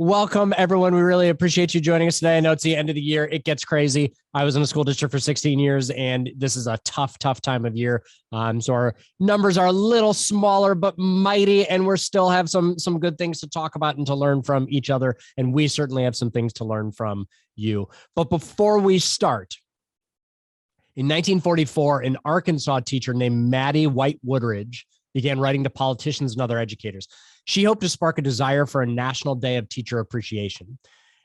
Welcome, everyone. We really appreciate you joining us today. I know it's the end of the year. It gets crazy. I was in a school district for 16 years, and this is a tough time of year. So our numbers are a little smaller, but mighty, and we're still have some good things to talk about and to learn from each other. And we certainly have some things to learn from you. But before we start, in 1944, an Arkansas teacher named Maddie White Woodridge began writing to politicians and other educators. She hoped to spark a desire for a national day of teacher appreciation.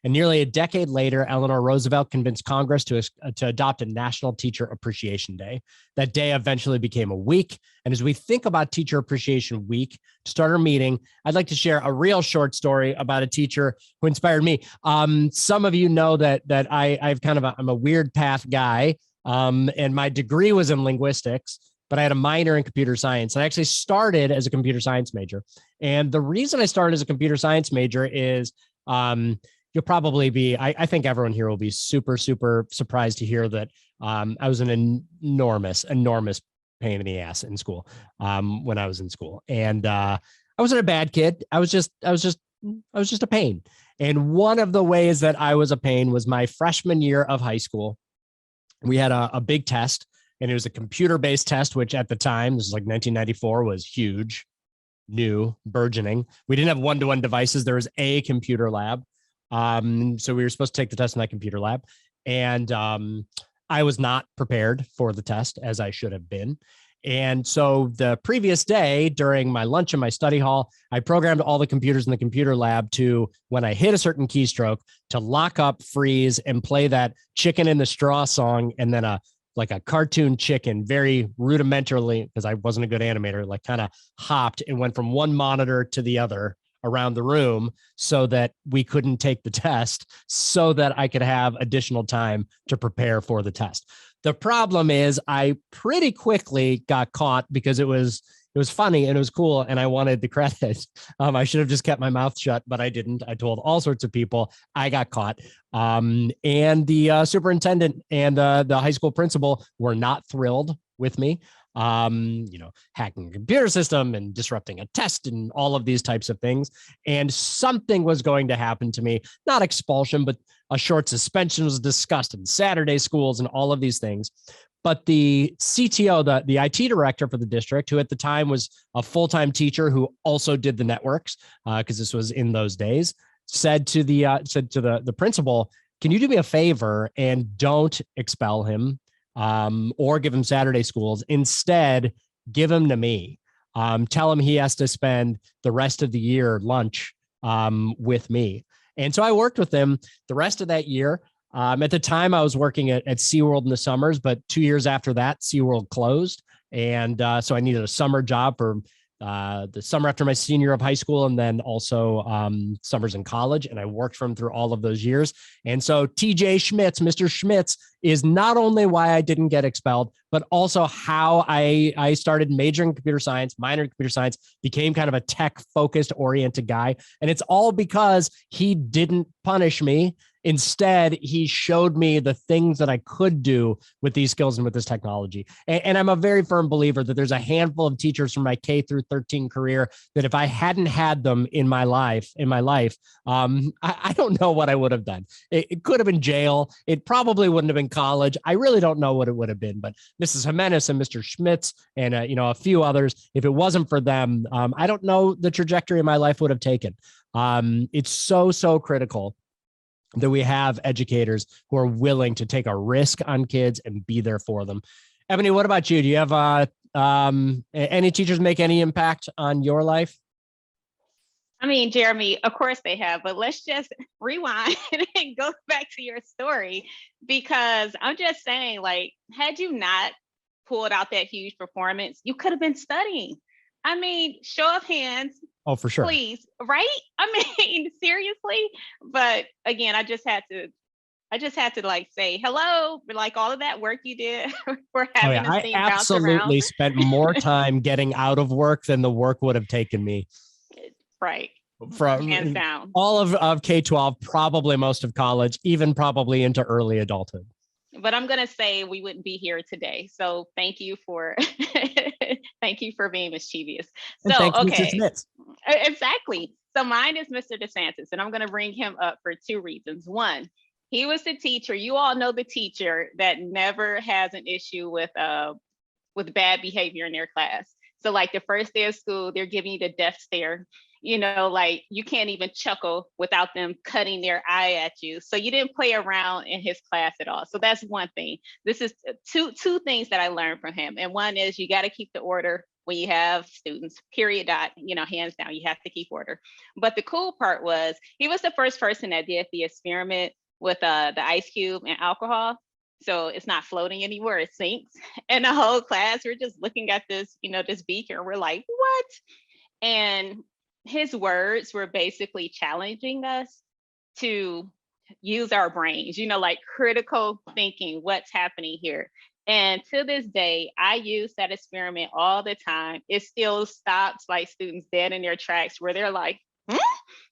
And nearly a decade later, Eleanor Roosevelt convinced Congress to adopt a National Teacher Appreciation Day. That day eventually became a week. And as we think about Teacher Appreciation Week, to start our meeting, I'd like to share a real short story about a teacher who inspired me. Some of you know that I'm a weird path guy, and my degree was in linguistics, but I had a minor in computer science. I actually started as a computer science major. And the reason I started as a computer science major is you'll probably be, I think everyone here will be super surprised to hear that I was an enormous pain in the ass in school when I was in school. And I wasn't a bad kid. I was just a pain. And one of the ways that I was a pain was my freshman year of high school. We had a big test. And it was a computer-based test, which at the time, this is like 1994, was huge, new, burgeoning. We didn't have one-to-one devices. There was a computer lab. So we were supposed to take the test in that computer lab. And I was not prepared for the test, as I should have been. And so the previous day, during my lunch in my study hall, I programmed all the computers in the computer lab to, when I hit a certain keystroke, to lock up, freeze, and play that Chicken in the Straw song, and then like a cartoon chicken, very rudimentarily, because I wasn't a good animator, like kind of hopped and went from one monitor to the other around the room so that we couldn't take the test, so that I could have additional time to prepare for the test. The problem is I pretty quickly got caught because it was funny and it was cool and I wanted the credit. I should have just kept my mouth shut, but I didn't. I told all sorts of people. I got caught. And the superintendent and the high school principal were not thrilled with me. Hacking a computer system and disrupting a test and all of these types of things. And something was going to happen to me, not expulsion, but a short suspension was discussed in Saturday schools and all of these things. But the CTO, the IT director for the district, who at the time was a full-time teacher who also did the networks, because this was in those days, said to the principal, "Can you do me a favor and don't expel him or give him Saturday schools? Instead, give him to me. Tell him he has to spend the rest of the year lunch with me." And so I worked with him the rest of that year. At the time, I was working at SeaWorld in the summers, but 2 years after that, SeaWorld closed. And so I needed a summer job for the summer after my senior year of high school, and then also summers in college. And I worked for him through all of those years. And so TJ Schmitz, Mr. Schmitz, is not only why I didn't get expelled, but also how I started majoring in computer science, minor in computer science, became kind of a tech-focused, oriented guy. And it's all because he didn't punish me. Instead, he showed me the things that I could do with these skills and with this technology. And I'm a very firm believer that there's a handful of teachers from my K through 13 career that if I hadn't had them in my life, I don't know what I would have done. It could have been jail. It probably wouldn't have been college. I really don't know what it would have been. But Mrs. Jimenez and Mr. Schmitz and a few others, if it wasn't for them, I don't know the trajectory my life would have taken. It's so critical that we have educators who are willing to take a risk on kids and be there for them. Ebony, what about you? Do you have any teachers make any impact on your life? I mean, Jeremy, of course they have, but let's just rewind and go back to your story, because I'm just saying, like, had you not pulled out that huge performance, you could have been studying. I mean, show of hands. Oh, for sure. Please, right? I mean, seriously. But again, I just had to like say hello, like all of that work you did for having a I absolutely spent more time getting out of work than the work would have taken me. Right. From hands down. All of K-12, probably most of college, even probably into early adulthood. But I'm going to say we wouldn't be here today. So thank you for thank you for being mischievous. And so, thank you, okay. Mr. Schmitz. Exactly. So mine is Mr. DeSantis, and I'm going to bring him up for two reasons. One, he was the teacher. You all know the teacher that never has an issue with bad behavior in their class. So like the first day of school, they're giving you the death stare. You know, like you can't even chuckle without them cutting their eye at you. So you didn't play around in his class at all. So that's one thing. This is two things that I learned from him. And one is you got to keep the order when you have students, period, dot, you know, hands down, you have to keep order. But the cool part was he was the first person that did the experiment with the ice cube and alcohol. So it's not floating anymore, it sinks. And the whole class, we're just looking at this, you know, this beaker, and we're like, what? And his words were basically challenging us to use our brains, you know, like critical thinking, what's happening here. And to this day, I use that experiment all the time. It still stops like students dead in their tracks where they're like, hmm?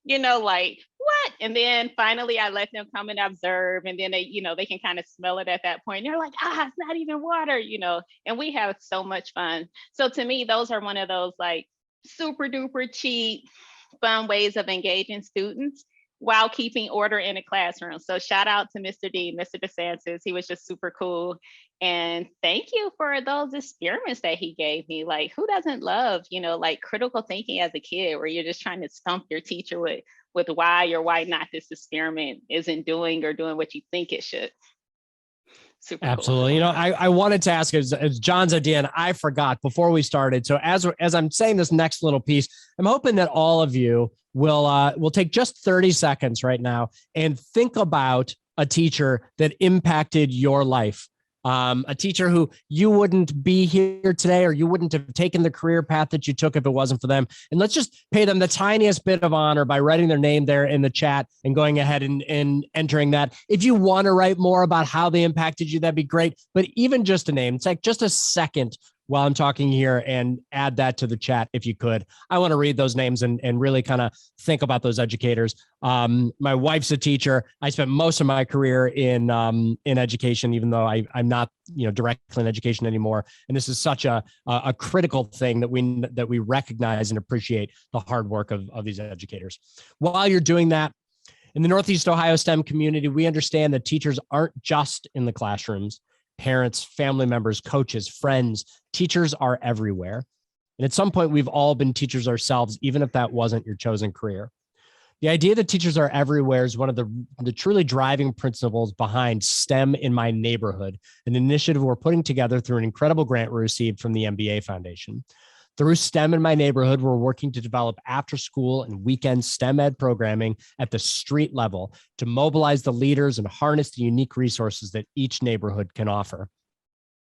You know, like, what? And then finally I let them come and observe. And then they, you know, they can kind of smell it at that point. They're like, it's not even water, you know, and we have so much fun. So to me, those are one of those like super duper cheap, fun ways of engaging students while keeping order in the classroom. So shout out to Mr. D, Mr. DeSantis. He was just super cool. And thank you for those experiments that he gave me. Like, who doesn't love, you know, like critical thinking as a kid, where you're just trying to stump your teacher with why or why not this experiment isn't doing or doing what you think it should. Super Absolutely. cool. You know, I wanted to ask, it's John's idea, and I forgot before we started. So as I'm saying this next little piece, I'm hoping that all of you will take just 30 seconds right now and think about a teacher that impacted your life. A teacher who you wouldn't be here today, or you wouldn't have taken the career path that you took if it wasn't for them. And let's just pay them the tiniest bit of honor by writing their name there in the chat and going ahead and entering that. If you want to write more about how they impacted you, that'd be great. But even just a name, it's like just a second while I'm talking here, and add that to the chat if you could. I want to read those names and really kind of think about those educators. My wife's a teacher. I spent most of my career in education, even though I'm not, you know, directly in education anymore. And this is such a critical thing that we recognize and appreciate the hard work of these educators. While you're doing that, in the Northeast Ohio STEM community, we understand that teachers aren't just in the classrooms. Parents, family members, coaches, friends, teachers are everywhere. And at some point, we've all been teachers ourselves, even if that wasn't your chosen career. The idea that teachers are everywhere is one of the truly driving principles behind STEM in My Neighborhood, an initiative we're putting together through an incredible grant we received from the MBA Foundation. Through STEM in My Neighborhood, we're working to develop after-school and weekend STEM ed programming at the street level to mobilize the leaders and harness the unique resources that each neighborhood can offer.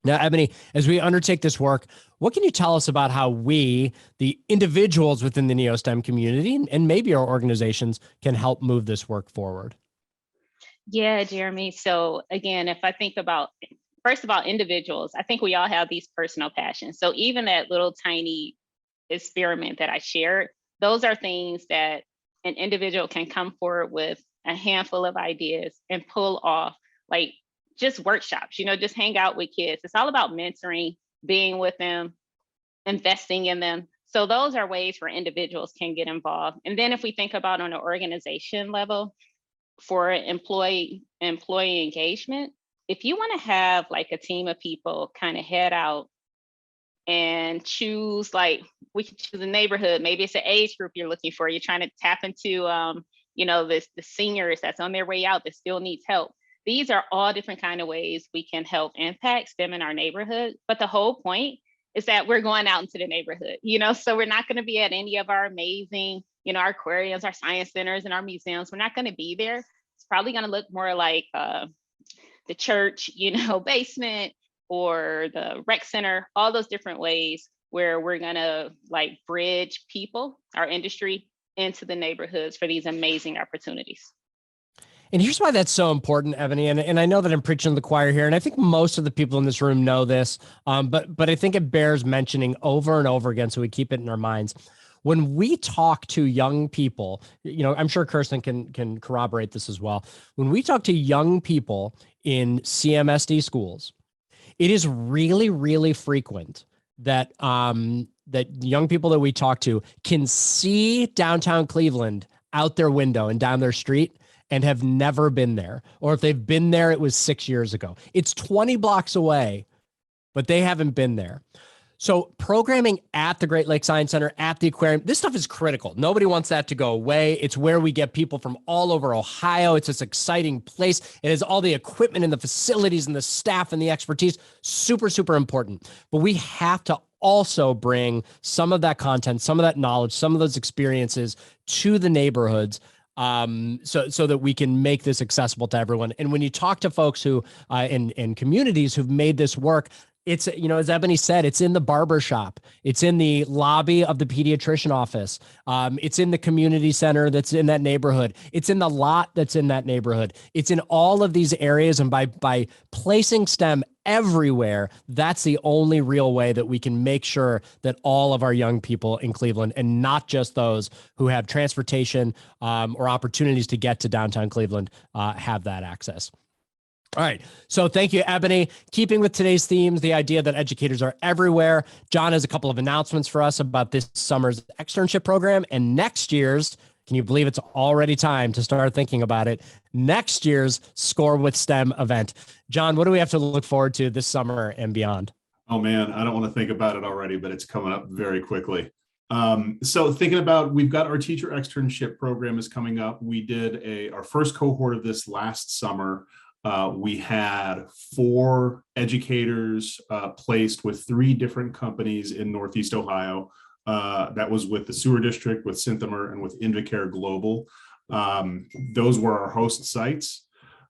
Now, Ebony, as we undertake this work, what can you tell us about how we, the individuals within the NeoSTEM community, and maybe our organizations, can help move this work forward? Yeah, Jeremy. So again, if I think about, first of all, individuals, I think we all have these personal passions. So even that little tiny experiment that I shared, those are things that an individual can come forward with a handful of ideas and pull off, like just workshops, you know, just hang out with kids. It's all about mentoring, being with them, investing in them. So those are ways where individuals can get involved. And then if we think about on an organization level, for employee engagement, if you want to have like a team of people kind of head out and choose, like we could choose a neighborhood, maybe it's an age group you're looking for, you're trying to tap into you know, the seniors that's on their way out that still needs help. These are all different kind of ways we can help impact STEM in our neighborhood. But the whole point is that we're going out into the neighborhood, you know, so we're not going to be at any of our amazing, you know, our aquariums, our science centers, and our museums. We're not going to be there. It's probably going to look more like the church, you know, basement, or the rec center, all those different ways where we're going to like bridge people, our industry, into the neighborhoods for these amazing opportunities. And here's why that's so important, Ebony. And I know that I'm preaching to the choir here, and I think most of the people in this room know this, but I think it bears mentioning over and over again, so we keep it in our minds. When we talk to young people, you know, I'm sure Kirsten can corroborate this as well. When we talk to young people in CMSD schools, it is really, really frequent that that young people that we talk to can see downtown Cleveland out their window and down their street and have never been there. Or if they've been there, it was 6 years ago. It's 20 blocks away, but they haven't been there. So programming at the Great Lakes Science Center, at the aquarium, this stuff is critical. Nobody wants that to go away. It's where we get people from all over Ohio. It's this exciting place. It has all the equipment and the facilities and the staff and the expertise. Super, super important. But we have to also bring some of that content, some of that knowledge, some of those experiences to the neighborhoods, so that we can make this accessible to everyone. And when you talk to folks who in communities who've made this work, it's, as Ebony said, it's in the barber shop. It's in the lobby of the pediatrician office. It's in the community center that's in that neighborhood. It's in the lot that's in that neighborhood. It's in all of these areas. And by placing STEM everywhere, that's the only real way that we can make sure that all of our young people in Cleveland, and not just those who have transportation or opportunities to get to downtown Cleveland, have that access. All right. So thank you, Ebony. Keeping with today's themes, the idea that educators are everywhere. John has a couple of announcements for us about this summer's externship program and next year's, can you believe it's already time to start thinking about it, next year's Score with STEM event. John, what do we have to look forward to this summer and beyond? Oh man, I don't want to think about it already, but it's coming up very quickly. So thinking about, we've got our teacher externship program is coming up. We did our first cohort of this last summer. We had 4 educators placed with 3 different companies in Northeast Ohio. That was with the sewer district, with Synthomer, and with Invacare Global. Those were our host sites.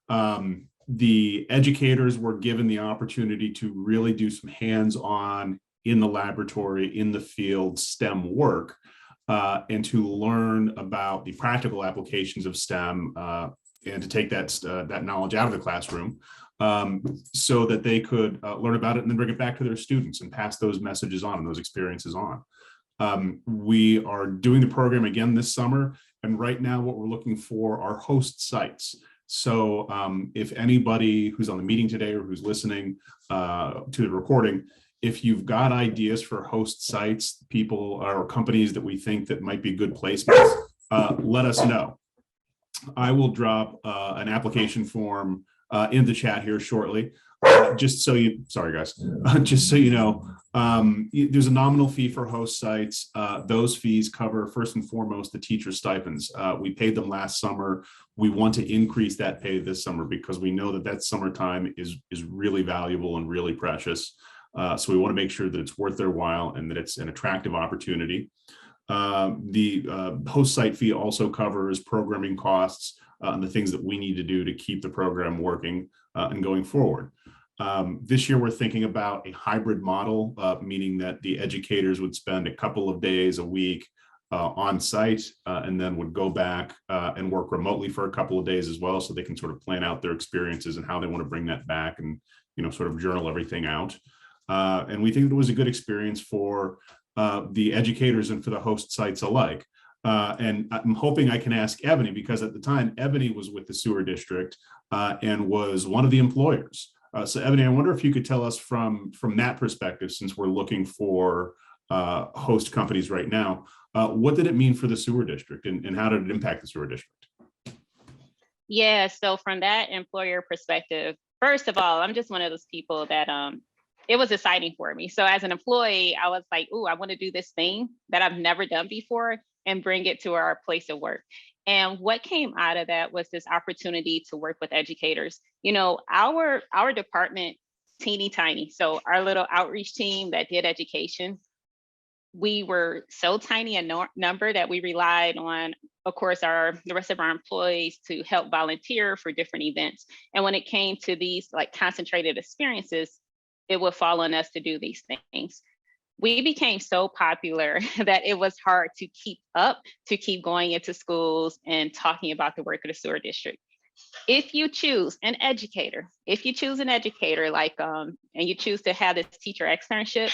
The educators were given the opportunity to really do some hands-on, in the laboratory, in the field STEM work, and to learn about the practical applications of STEM, and to take that knowledge out of the classroom, so that they could learn about it and then bring it back to their students and pass those messages on and those experiences on. We are doing the program again this summer, and right now what we're looking for are host sites. So if anybody who's on the meeting today or who's listening to the recording, if you've got ideas for host sites, people or companies that we think that might be good placements, let us know. I will drop an application form in the chat here shortly. Just so you know, there's a nominal fee for host sites. Those fees cover first and foremost the teacher stipends. We paid them last summer. We want to increase that pay this summer because we know that summertime is really valuable and really precious. So we want to make sure that it's worth their while and that it's an attractive opportunity. The host site fee also covers programming costs and the things that we need to do to keep the program working and going forward. This year, we're thinking about a hybrid model, meaning that the educators would spend a couple of days a week on site and then would go back and work remotely for a couple of days as well, so they can sort of plan out their experiences and how they want to bring that back and, sort of journal everything out. And we think it was a good experience for the educators and for the host sites alike. And I'm hoping I can ask Ebony, because at the time, Ebony was with the sewer district and was one of the employers. So Ebony, I wonder if you could tell us from that perspective, since we're looking for host companies right now, what did it mean for the sewer district and how did it impact the sewer district? Yeah, so from that employer perspective, first of all, I'm just one of those people that it was exciting for me. So as an employee, I was like, ooh, I want to do this thing that I've never done before and bring it to our place of work. And what came out of that was this opportunity to work with educators. Our department, teeny tiny. So our little outreach team that did education, we were so tiny a number that we relied on, of course, the rest of our employees to help volunteer for different events. And when it came to these like concentrated experiences, it would fall on us to do these things. We became so popular that it was hard to keep going into schools and talking about the work of the sewer district. If you choose an educator like, and you choose to have this teacher externship,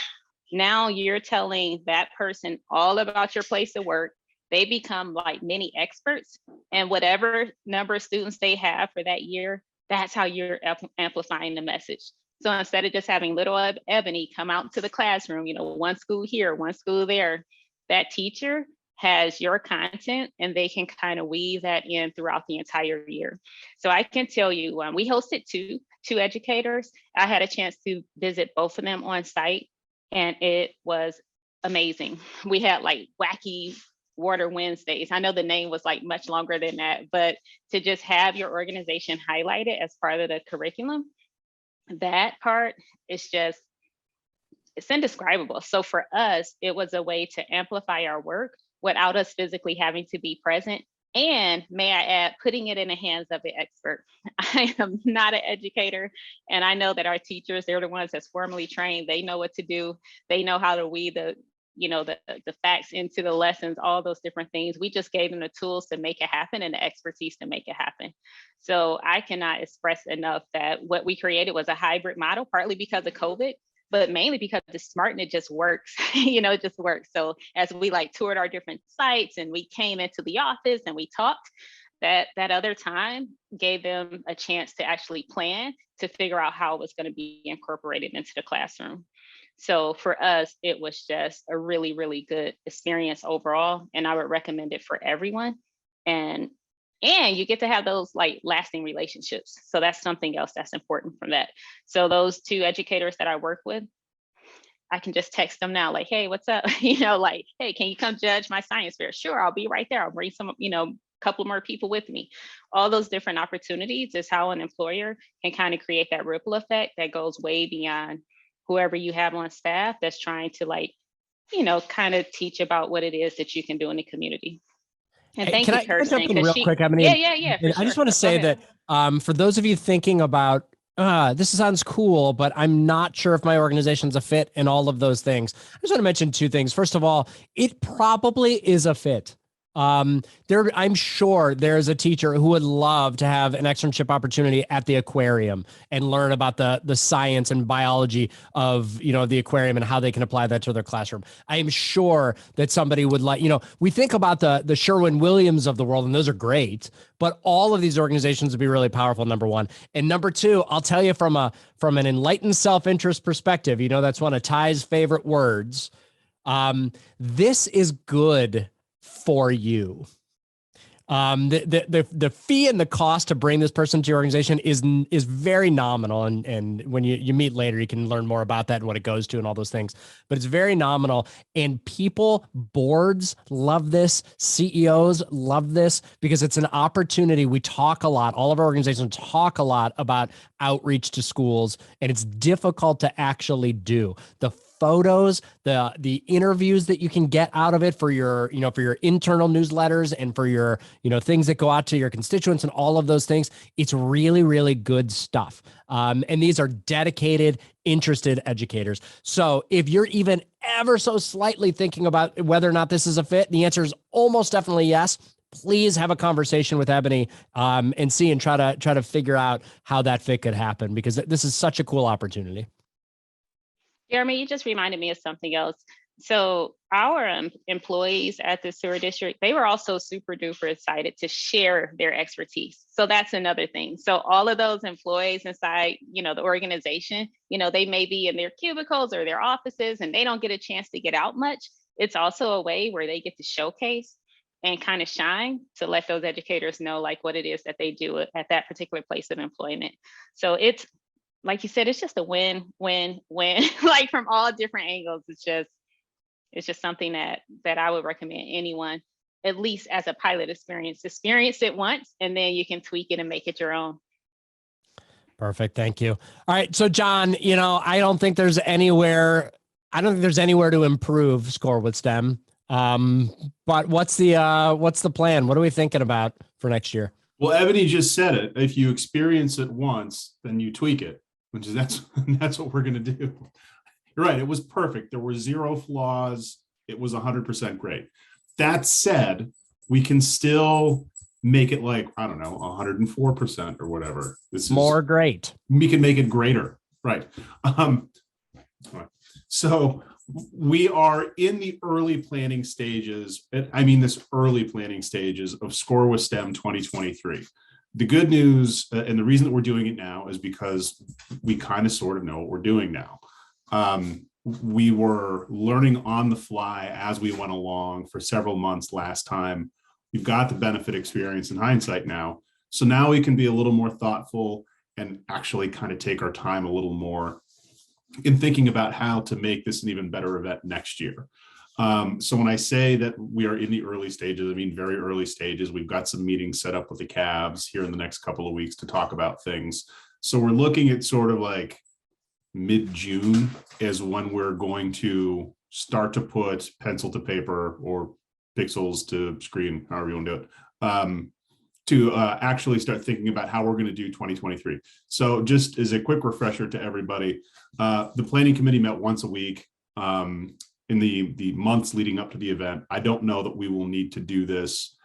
now you're telling that person all about your place of work. They become like mini experts, and whatever number of students they have for that year, that's how you're amplifying the message. So instead of just having little Ebony come out to the classroom, one school here, one school there, that teacher has your content and they can kind of weave that in throughout the entire year. So I can tell you, we hosted two educators. I had a chance to visit both of them on site, and it was amazing. We had like wacky Water Wednesdays. I know the name was like much longer than that, but to just have your organization highlighted as part of the curriculum, that part is just, it's indescribable. So for us, it was a way to amplify our work without us physically having to be present. And may I add, putting it in the hands of an expert. I am not an educator, and I know that our teachers, they're the ones that's formally trained. They know what to do. They know how to weave the facts into the lessons, all those different things. We just gave them the tools to make it happen and the expertise to make it happen. So I cannot express enough that what we created was a hybrid model, partly because of COVID, but mainly because it's smart and it just works. It just works. So as we toured our different sites and we came into the office and we talked, that other time gave them a chance to actually plan to figure out how it was going to be incorporated into the classroom. So for us, it was just a really, really good experience overall. And I would recommend it for everyone. And you get to have those lasting relationships. So that's something else that's important from that. So those two educators that I work with, I can just text them now, hey, what's up? Hey, can you come judge my science fair? Sure, I'll be right there. I'll bring some, couple more people with me. All those different opportunities is how an employer can kind of create that ripple effect that goes way beyond whoever you have on staff that's trying to kind of teach about what it is that you can do in the community. And thank you, Can I jump in Kirsten. real quick, Ebony? Yeah. I just want to say that for those of you thinking about, this sounds cool, but I'm not sure if my organization's a fit and all of those things. I just want to mention two things. First of all, it probably is a fit. I'm sure there's a teacher who would love to have an externship opportunity at the aquarium and learn about the science and biology of, the aquarium and how they can apply that to their classroom. I am sure that somebody would we think about the Sherwin-Williams of the world, and those are great, but all of these organizations would be really powerful, number one. And number two, I'll tell you from an enlightened self-interest perspective, that's one of Ty's favorite words. This is good for you. The fee and the cost to bring this person to your organization is very nominal. And when you meet later, you can learn more about that and what it goes to and all those things, but it's very nominal. And boards love this. CEOs love this because it's an opportunity. We talk a lot. All of our organizations talk a lot about outreach to schools, and it's difficult to actually do. The photos, the interviews that you can get out of it for your internal newsletters and for your, things that go out to your constituents and all of those things. It's really, really good stuff. And these are dedicated, interested educators. So if you're even ever so slightly thinking about whether or not this is a fit, the answer is almost definitely yes. Please have a conversation with Ebony and see and try to figure out how that fit could happen, because this is such a cool opportunity. Jeremy, you just reminded me of something else. So our employees at the sewer district, they were also super duper excited to share their expertise. So that's another thing. So all of those employees inside, the organization, they may be in their cubicles or their offices and they don't get a chance to get out much. It's also a way where they get to showcase and kind of shine to let those educators know what it is that they do at that particular place of employment. So it's, like you said, it's just a win, from all different angles. It's just something that I would recommend anyone, at least as a pilot experience it once, and then you can tweak it and make it your own. Perfect. Thank you. All right. So John, I don't think there's anywhere to improve Score with STEM. But what's the plan? What are we thinking about for next year? Well, Ebony just said it. If you experience it once, then you tweak it, that's what we're going to do. You're right. It was perfect. There were zero flaws. It was 100% great. That said, we can still make it 104% or whatever. Great. We can make it greater. Right. So we are in the early planning stages. This early planning stages of Score with STEM 2023. The good news, and the reason that we're doing it now is because we kind of sort of know what we're doing now. We were learning on the fly as we went along for several months last time. We've got the benefit experience in hindsight now. So now we can be a little more thoughtful and actually kind of take our time a little more in thinking about how to make this an even better event next year. So when I say that we are in the early stages, I mean very early stages. We've got some meetings set up with the Cavs here in the next couple of weeks to talk about things. So we're looking at sort of like mid-June is when we're going to start to put pencil to paper or pixels to screen, however you want to do it, to actually start thinking about how we're going to do 2023. So just as a quick refresher to everybody, the planning committee met once a week in the months leading up to the event. I don't know that we will need to do this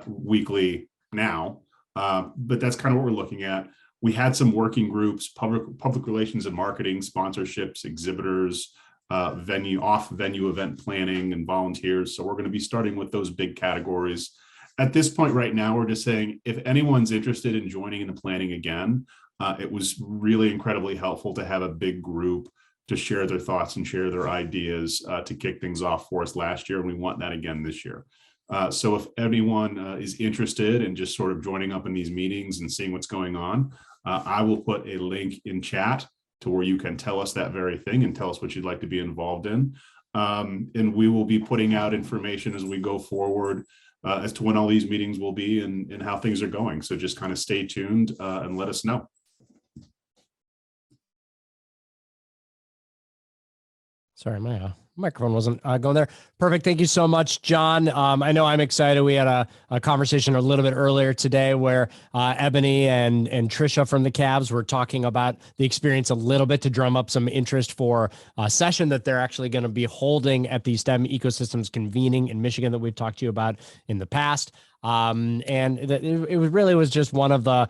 weekly now, but that's kind of what we're looking at. We had some working groups, public relations and marketing, sponsorships, exhibitors, off-venue event planning, and volunteers. So we're going to be starting with those big categories. At this point right now, we're just saying, if anyone's interested in joining in the planning again, it was really incredibly helpful to have a big group to share their thoughts and share their ideas to kick things off for us last year. And we want that again this year. So if anyone is interested in just sort of joining up in these meetings and seeing what's going on, I will put a link in chat to where you can tell us that very thing and tell us what you'd like to be involved in. And we will be putting out information as we go forward as to when all these meetings will be and how things are going. So just kind of stay tuned and let us know. Sorry, my microphone wasn't going there. Perfect. Thank you so much, John. I know I'm excited. We had a conversation a little bit earlier today where Ebony and Trisha from the Cavs were talking about the experience a little bit to drum up some interest for a session that they're actually going to be holding at the STEM Ecosystems Convening in Michigan that we've talked to you about in the past. And it really was just one of the,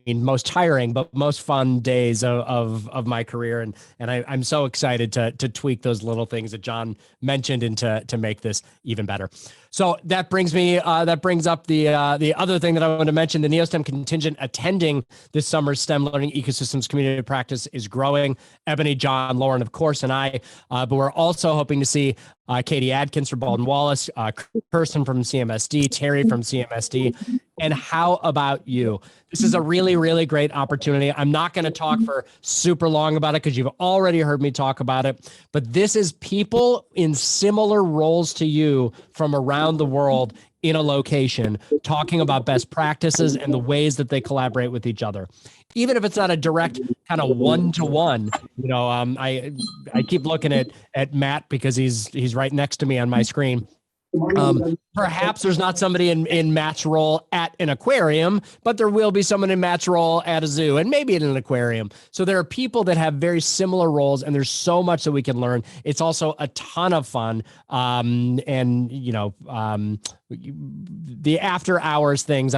most tiring, but most fun days of my career. And I'm so excited to tweak those little things that John mentioned and to make this even better. So that brings up the other thing that I want to mention. The NeoSTEM contingent attending this summer's STEM Learning Ecosystems Community Practice is growing. Ebony, John, Lauren, of course, and I, but we're also hoping to see Katie Adkins from Baldwin Wallace, Kirsten from CMSD, Terry from CMSD. And how about you? This is a really, really great opportunity. I'm not going to talk for super long about it because you've already heard me talk about it, but this is people in similar roles to you from around the world in a location talking about best practices and the ways that they collaborate with each other. Even if it's not a direct kind of one-to-one, I keep looking at Matt because he's right next to me on my screen. Perhaps there's not somebody in Matt's role at an aquarium, but there will be someone in Matt's role at a zoo and maybe in an aquarium. So there are people that have very similar roles, and there's so much that we can learn. It's also a ton of fun. The after hours things,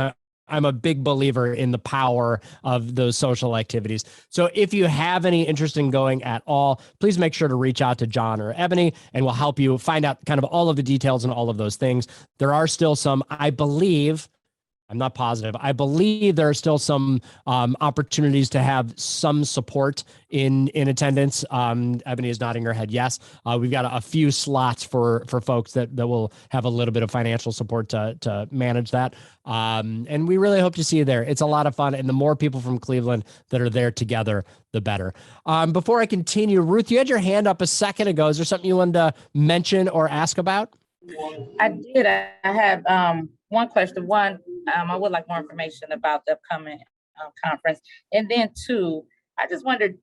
I'm a big believer in the power of those social activities. So if you have any interest in going at all, please make sure to reach out to John or Ebony, and we'll help you find out kind of all of the details and all of those things. There are still some, I'm not positive. I believe there are still some opportunities to have some support in attendance. Ebony is nodding her head yes. We've got a few slots for folks that will have a little bit of financial support to manage that. And we really hope to see you there. It's a lot of fun. And the more people from Cleveland that are there together, the better. Before I continue, Ruth, you had your hand up a second ago. Is there something you wanted to mention or ask about? I did. I have one question. One, I would like more information about the upcoming conference. And then two, I just wondered,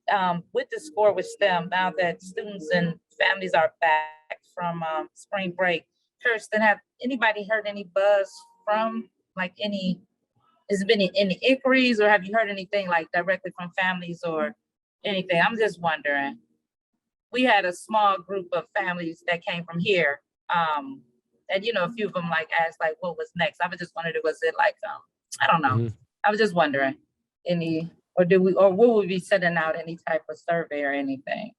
with the score with STEM, now that students and families are back from spring break, Kirsten, have anybody heard any buzz from has there been any inquiries, or have you heard anything like directly from families or anything? I'm just wondering. We had a small group of families that came from here. And a few of them asked what was next. I was just wondering, was it I don't know. Mm-hmm. I was just wondering will we be sending out any type of survey or anything?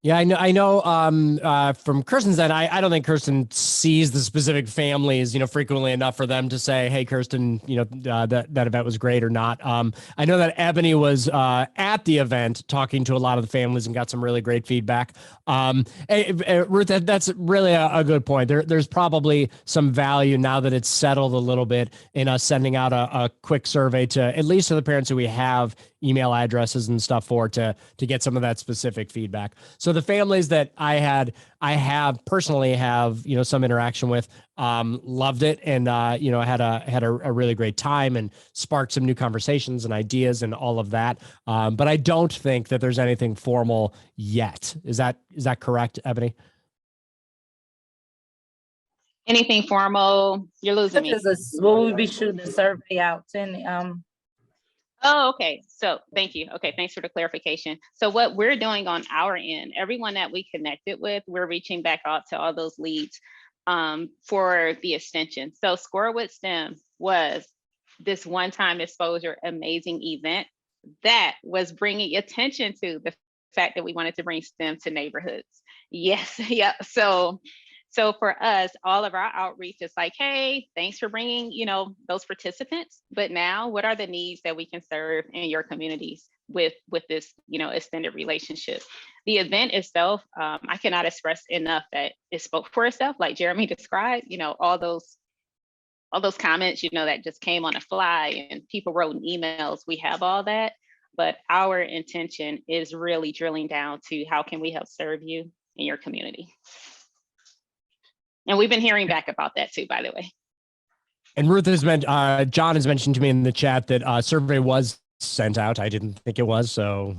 Yeah, I know from Kirsten's end, I don't think Kirsten sees the specific families, frequently enough for them to say, hey, Kirsten, that event was great or not. I know that Ebony was at the event talking to a lot of the families and got some really great feedback. Ruth, that's really a good point. There's probably some value now that it's settled a little bit in us sending out a quick survey to at least to the parents who we have email addresses and stuff for to get some of that specific feedback. So the families that I have personally have, some interaction with, loved it. And, had a really great time and sparked some new conversations and ideas and all of that. But I don't think that there's anything formal yet. Is that correct, Ebony? Anything formal, you're losing me. Will we be shooting the survey out to any, Oh, okay. So thank you. Okay, thanks for the clarification. So what we're doing on our end, everyone that we connected with, we're reaching back out to all those leads for the extension. So Score with STEM was this one-time exposure, amazing event that was bringing attention to the fact that we wanted to bring STEM to neighborhoods. Yes, yeah. So for us, all of our outreach is like, hey, thanks for bringing, those participants. But now what are the needs that we can serve in your communities with this, extended relationship? The event itself, I cannot express enough that it spoke for itself, like Jeremy described, all those comments, that just came on the fly and people wrote in emails. We have all that. But our intention is really drilling down to how can we help serve you in your community? And we've been hearing back about that too, by the way. And Ruth has mentioned, John has mentioned to me in the chat that survey was sent out. I didn't think it was. So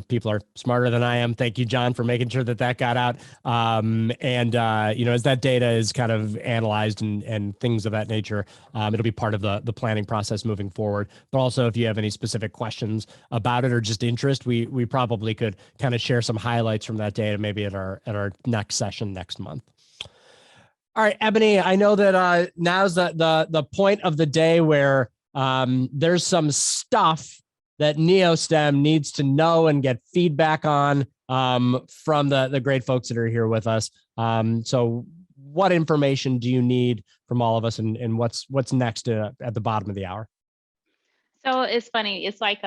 people are smarter than I am. Thank you, John, for making sure that got out. As that data is kind of analyzed and things of that nature, it'll be part of the planning process moving forward. But also, if you have any specific questions about it or just interest, we probably could kind of share some highlights from that data maybe at our next session next month. All right, Ebony, I know that now's the point of the day where there's some stuff that NeoSTEM needs to know and get feedback on from the great folks that are here with us. So what information do you need from all of us, and what's next at the bottom of the hour? So it's funny. It's like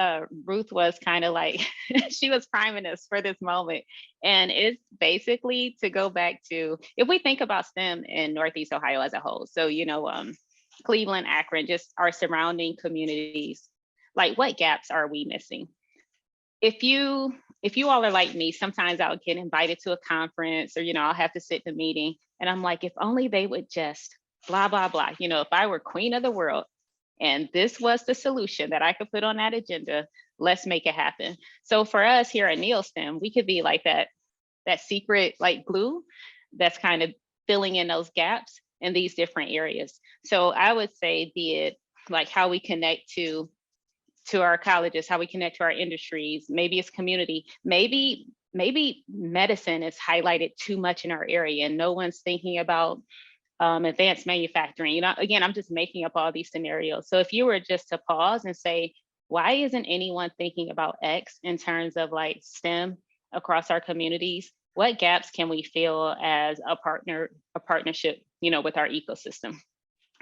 Ruth was kind of like, she was priming us for this moment. And it's basically to go back to, if we think about STEM in Northeast Ohio as a whole, so, Cleveland, Akron, just our surrounding communities, like what gaps are we missing? If you all are like me, sometimes I'll get invited to a conference or, I'll have to sit in a meeting and I'm like, if only they would just blah, blah, blah. If I were queen of the world, and this was the solution that I could put on that agenda, let's make it happen. So for us here at NeoSTEM, we could be like that secret like glue that's kind of filling in those gaps in these different areas. So I would say, be it like how we connect to our colleges, how we connect to our industries, maybe it's community, maybe medicine is highlighted too much in our area and no one's thinking about advanced manufacturing. Again, I'm just making up all these scenarios. So if you were just to pause and say, why isn't anyone thinking about X in terms of like STEM across our communities? What gaps can we fill as a partnership, with our ecosystem?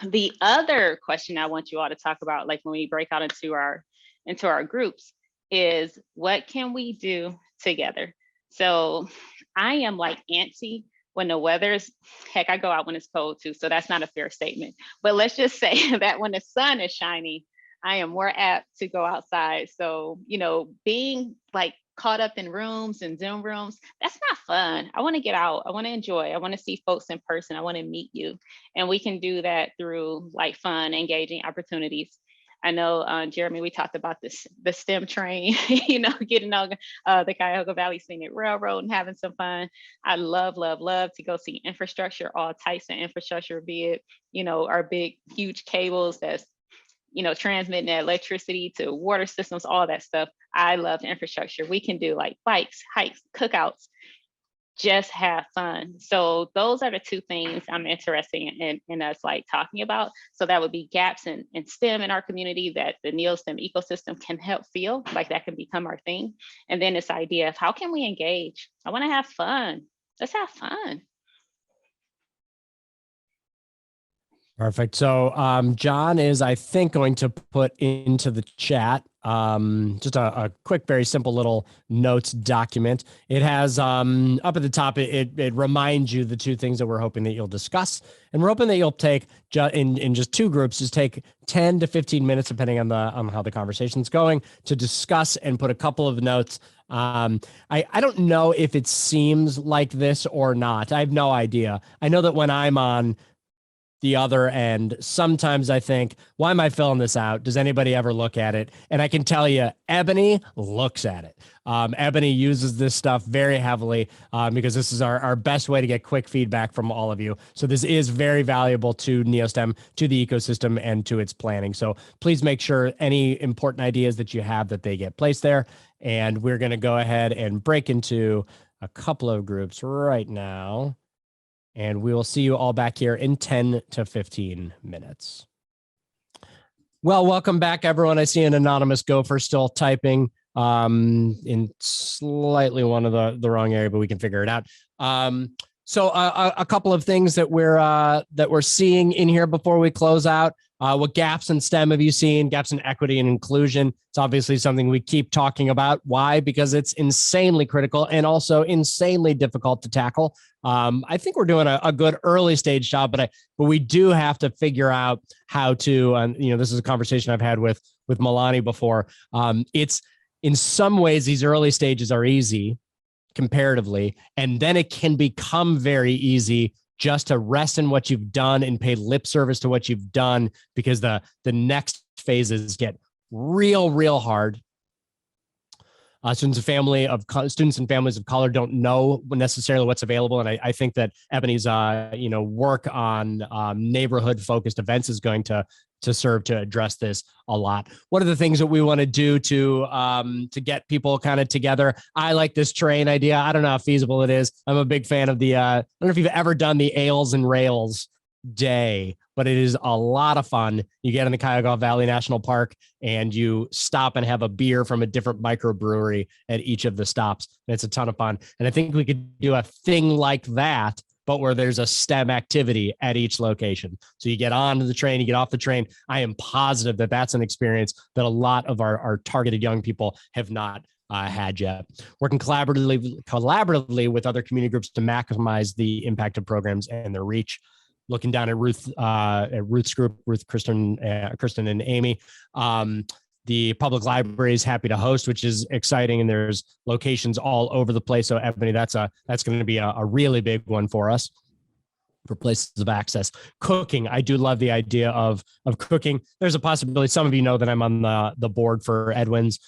The other question I want you all to talk about, like when we break out into our groups, is what can we do together? So I am like antsy when the weather's, heck, I go out when it's cold too, so that's not a fair statement. But let's just say that when the sun is shining, I am more apt to go outside. So, being like caught up in rooms and Zoom rooms, that's not fun. I want to get out. I want to enjoy. I want to see folks in person. I want to meet you. And we can do that through like fun, engaging opportunities. I know, Jeremy, we talked about the STEM train, getting on the Cuyahoga Valley Scenic Railroad and having some fun. I love, love, love to go see infrastructure, all types of infrastructure, be it, our big, huge cables that's, transmitting that electricity to water systems, all that stuff. I love infrastructure. We can do like bikes, hikes, cookouts. just have fun. So those are the two things I'm interested in us like talking about. So that would be gaps in STEM in our community that the NeoSTEM ecosystem can help fill, like that can become our thing. And then this idea of how can we engage? I want to have fun. Let's have fun. Perfect. So John is, I think, going to put into the chat just a quick, very simple little notes document. It has up at the top, it reminds you the two things that we're hoping that you'll discuss. And we're hoping that you'll take in just two groups, just take 10 to 15 minutes, depending on how the conversation's going, to discuss and put a couple of notes. I don't know if it seems like this or not. I have no idea. I know that when I'm on the other end, sometimes I think, why am I filling this out? Does anybody ever look at it? And I can tell you, Ebony looks at it. Ebony uses this stuff very heavily because this is our best way to get quick feedback from all of you. So this is very valuable to NeoSTEM, to the ecosystem, and to its planning. So please make sure any important ideas that you have that they get placed there. And we're going to go ahead and break into a couple of groups right now. And we will see you all back here in 10 to 15 minutes. Well, welcome back, everyone. I see an anonymous gopher still typing in slightly one of the wrong area, but we can figure it out. So a couple of things that we're seeing in here before we close out. What gaps in STEM have you seen? Gaps in equity and inclusion. It's obviously something we keep talking about. Why? Because it's insanely critical and also insanely difficult to tackle. I think we're doing a good early stage job, but we do have to figure out how to. And this is a conversation I've had with Milani before. It's in some ways these early stages are easy comparatively, and then it can become very easy just to rest in what you've done and pay lip service to what you've done, because the next phases get real hard. Students and families of color don't know necessarily what's available, and I think that Ebony's work on neighborhood focused events is going to serve to address this a lot. What are the things that we want to do to get people kind of together? I like this train idea. I don't know how feasible it is. I'm a big fan of the. I don't know if you've ever done the Ales and Rails day, but it is a lot of fun. You get in the Cuyahoga Valley National Park and you stop and have a beer from a different microbrewery at each of the stops. And it's a ton of fun. And I think we could do a thing like that, but where there's a STEM activity at each location. So you get onto the train, you get off the train. I am positive that that's an experience that a lot of our targeted young people have not had yet. Working collaboratively with other community groups to maximize the impact of programs and their reach. Looking down at Ruth's group, Kristen and Amy. The public library is happy to host, which is exciting, and there's locations all over the place. So Ebony, that's going to be a really big one for us for places of access. Cooking, I do love the idea of cooking. There's a possibility. Some of you know that I'm on the board for Edwin's.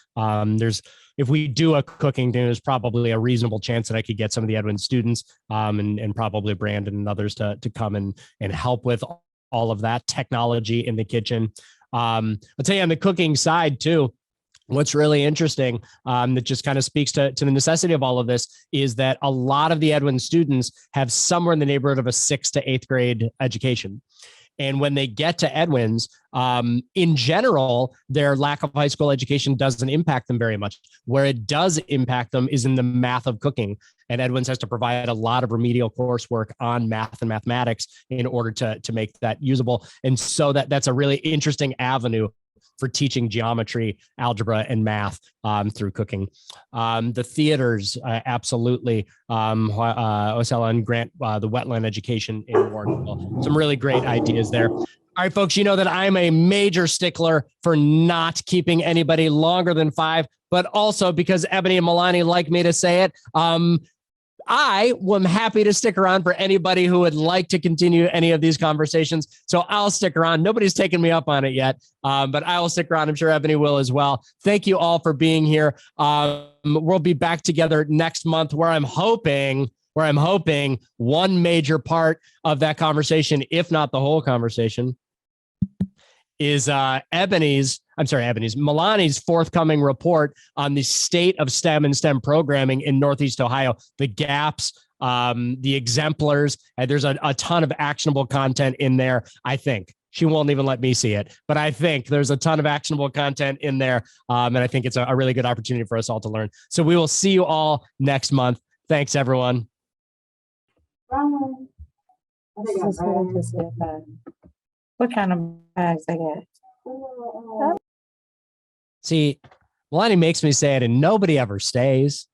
If we do a cooking dinner, there's probably a reasonable chance that I could get some of the Edwin students and probably Brandon and others to come and help with all of that technology in the kitchen. I'll tell you on the cooking side too, what's really interesting that just kind of speaks to the necessity of all of this is that a lot of the Edwin students have somewhere in the neighborhood of a 6th to 8th grade education. And when they get to Edwin's, in general, their lack of high school education doesn't impact them very much. Where it does impact them is in the math of cooking. And Edwin's has to provide a lot of remedial coursework on math and mathematics in order to make that usable. And so that's a really interesting avenue for teaching geometry, algebra, and math through cooking. The theaters, absolutely. Osella and Grant, the wetland education in Warrenville. Some really great ideas there. All right, folks, you know that I'm a major stickler for not keeping anybody longer than 5, but also because Ebony and Milani like me to say it, I am happy to stick around for anybody who would like to continue any of these conversations. So I'll stick around. Nobody's taken me up on it yet, but I will stick around. I'm sure Ebony will as well. Thank you all for being here. We'll be back together next month where I'm hoping one major part of that conversation, if not the whole conversation, is Milani's forthcoming report on the state of STEM and STEM programming in Northeast Ohio, the gaps, the exemplars. And there's a ton of actionable content in there, I think. She won't even let me see it, but I think there's a ton of actionable content in there. And I think it's a really good opportunity for us all to learn. So we will see you all next month. Thanks, everyone. What kind of bags they got? See, Melanie makes me say it and nobody ever stays.